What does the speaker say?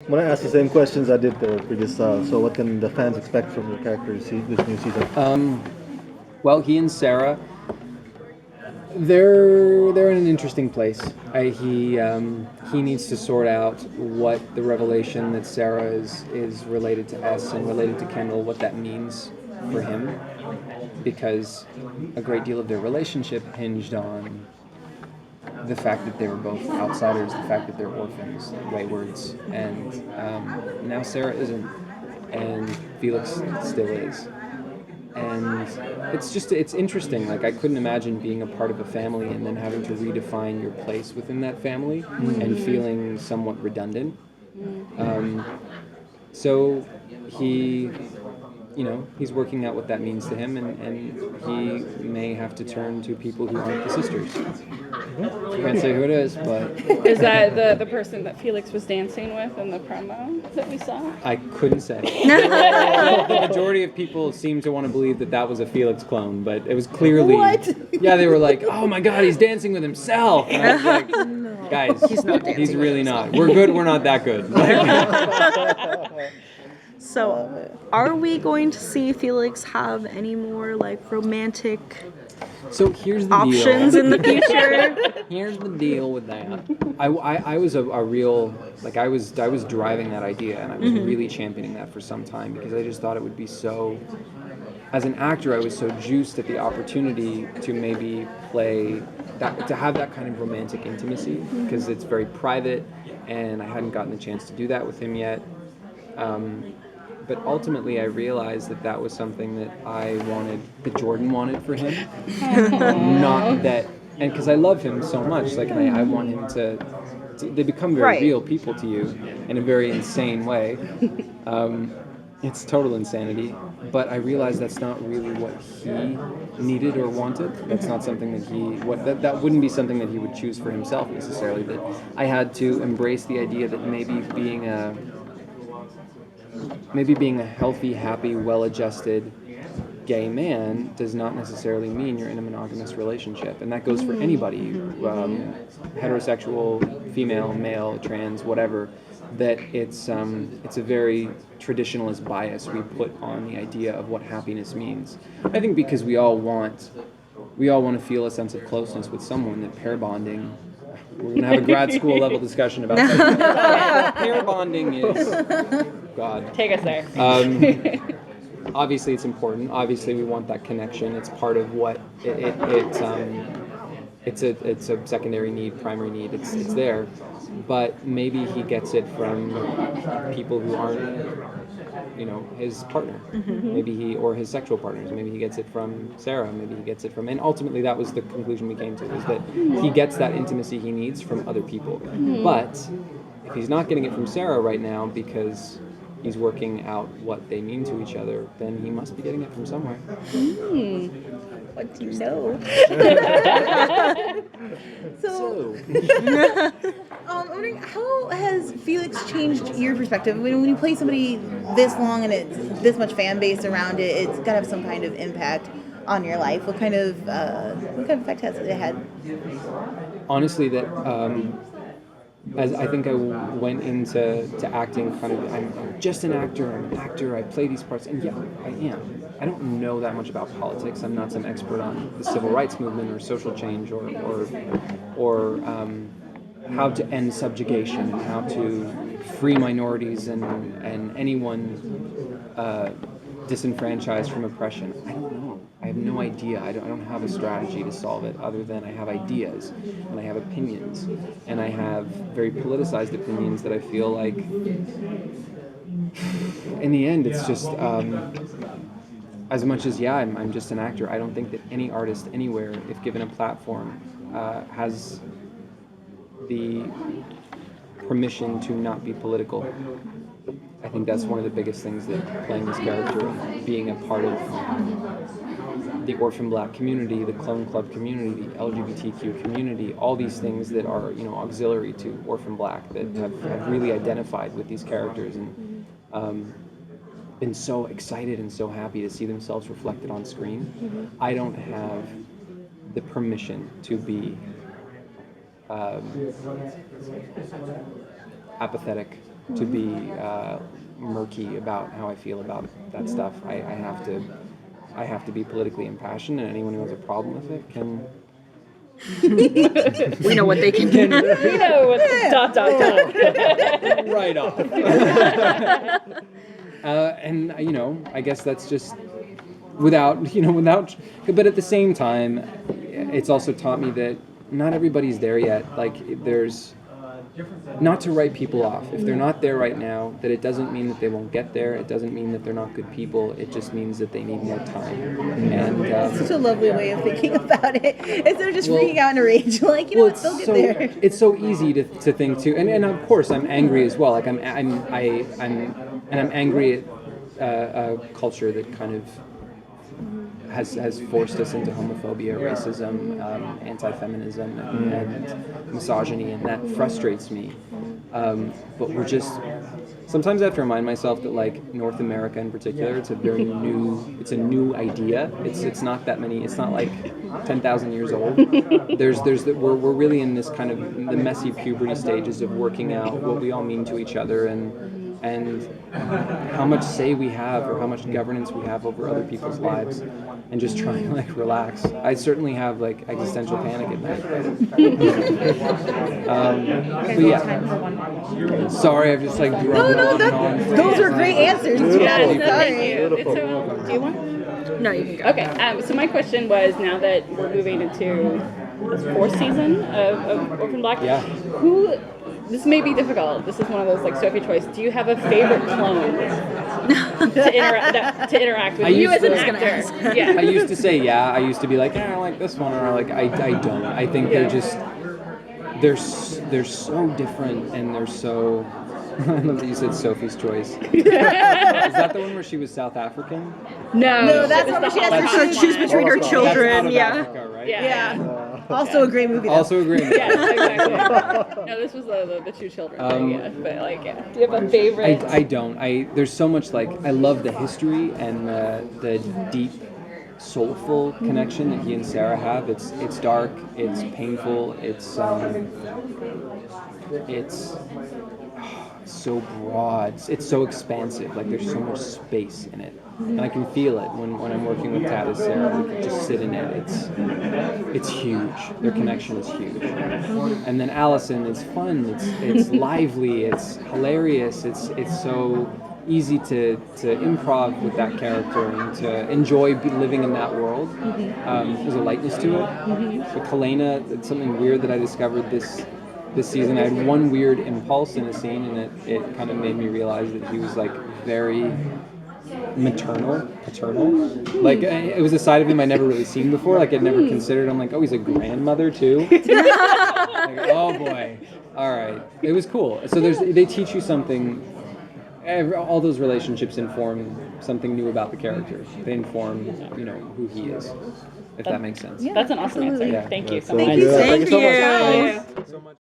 I'm gonna ask the same questions I did the previous. So, what can the fans expect from your character this new season? Well, he and Sarah, they're in an interesting place. He needs to sort out what the revelation that Sarah is related to S and related to Kendall, what that means for him, because a great deal of their relationship hinged on the fact that they were both outsiders, the fact that they're orphans, waywards, and now Sarah isn't, and Felix still is. And it's interesting. Like, I couldn't imagine being a part of a family and then having to redefine your place within that family and feeling somewhat redundant. So he, he's working out what that means to him, and he may have to turn to people who aren't the sisters. Can't say who it is, but Is that the person that Felix was dancing with in the promo that we saw? I couldn't say. The majority of people seem to want to believe that that was a Felix clone, but it was clearly... What? Yeah, they were like, oh my god, he's dancing with himself. And I was like, guys, He's not dancing he's with really not. We're good, we're not that good. So, are we going to see Felix have any more like romantic So here's the options deal. in the future? Here's the deal with that. I was a real, like, I was driving that idea, and I was really championing that for some time, because I just thought it would be so, as an actor, I was so juiced at the opportunity to maybe play that, to have that kind of romantic intimacy, because it's very private, and I hadn't gotten the chance to do that with him yet. But ultimately, I realized that that was something that I wanted, that Jordan wanted for him. Not that, and because I love him so much, like, and I want him to, they become very Right. real people to you in a very insane way. It's total insanity. But I realized that's not really what he needed or wanted. That's not something that that wouldn't be something that he would choose for himself necessarily. That I had to embrace the idea that maybe being a healthy, happy, well-adjusted gay man does not necessarily mean you're in a monogamous relationship, and that goes for anybody, heterosexual, female, male, trans, whatever. That it's a very traditionalist bias we put on the idea of what happiness means. I think because we all want to feel a sense of closeness with someone. That pair bonding. We're going to have a grad school level discussion about that. Pair bonding is, God. Take us there. Obviously, it's important. Obviously, we want that connection. It's part of what it's a secondary need, primary need. It's there, but maybe he gets it from people who aren't, his partner. Maybe or his sexual partners. Maybe he gets it from Sarah. Maybe he gets it from, and ultimately that was the conclusion we came to, is that he gets that intimacy he needs from other people. But if he's not getting it from Sarah right now because he's working out what they mean to each other, then he must be getting it from somewhere. What do you know? So, I'm wondering, how has Felix changed your perspective? When you play somebody this long and it's this much fan base around it, it's got to have some kind of impact on your life. What kind of effect has it had? honestly, that as I think I went into acting kind of, I'm just an actor, I play these parts, and yeah, I am. I don't know that much about politics. I'm not some expert on the civil rights movement or social change or how to end subjugation, how to free minorities and anyone disenfranchised from oppression. I don't know. I have no idea. I don't have a strategy to solve it, other than I have ideas and I have opinions, and I have very politicized opinions that I feel like in the end it's just as much as I'm just an actor. I don't think that any artist anywhere, if given a platform, has the permission to not be political. I think that's one of the biggest things that playing this character, being a part of the orphan black community, the clone club community, the LGBTQ community, all these things that are, auxiliary to orphan black, that have really identified with these characters and been so excited and so happy to see themselves reflected on screen. I don't have the permission to be apathetic to be murky about how I feel about that stuff. I have to be politically impassioned, and anyone who has a problem with it can. We know what they can do. You know what? Dot dot dot. Right off. And I guess that's just without. But at the same time, it's also taught me that not everybody's there yet. Like there's. Not to write people off. If they're not there right now, that it doesn't mean that they won't get there. It doesn't mean that they're not good people. It just means that they need more time. And Such a lovely way of thinking about it. Instead of just freaking out in a rage, like, you know, it's they'll get so there. it's so easy to think too. And of course I'm angry as well. Like I'm angry at a culture that kind of has forced us into homophobia, racism, anti-feminism, and misogyny, and that frustrates me. But we're just sometimes I have to remind myself that like North America in particular, it's a new idea. It's not that many. It's not like 10,000 years old. We're really in this kind of the messy puberty stages of working out what we all mean to each other and how much say we have or how much governance we have over other people's lives, and just trying to like relax. I certainly have like existential panic at night. But yeah, sorry, I've just like drummed on and on. Those are great answers. Yes, no, Sorry. thank you. It's so, do you want? No, you can go. Okay, so my question was, now that we're moving into the fourth season of Orphan Black, Yeah. This may be difficult. This is one of those like Sophie choice. Do you have a favorite clone to interact with I you used as an to- actor? Yeah. I used to say yeah. I used to be like, I like this one, or like I don't. I think they're just they're so different, and they're so. I love that you said Sophie's Choice. Is that the one where she was South African? No, that's it was not the what she has Holocaust to choose one. between her That's children. out of Yeah. Africa, right? Yeah. Also a great movie, though. Also agree. Yes, exactly. No, this was the two children thing, yeah. But like, yeah. Do you have a favorite? I don't. There's so much like I love the history and the deep, soulful connection that he and Sarah have. It's dark. It's painful. It's so broad. It's so expansive. Like there's so much space in it, and I can feel it when I'm working with Tad and Sarah. We can just sit in it. It's huge. Their connection is huge. And then Allison is fun. It's lively. It's hilarious. It's so easy to improv with that character and to enjoy living in that world. There's a lightness to it. With Helena, it's something weird that I discovered this season. I had one weird impulse in a scene, and it kind of made me realize that he was like very paternal. Like it was a side of him I never really seen before. Like I'd never considered. I'm like, oh, he's a grandmother too. Like, oh boy, all right. It was cool. So they teach you something. All those relationships inform something new about the character. They inform, who he is. If that makes sense. That's an awesome answer. Yeah. Thank you so Thank much. you. Thank so much. you. Thank you. So much.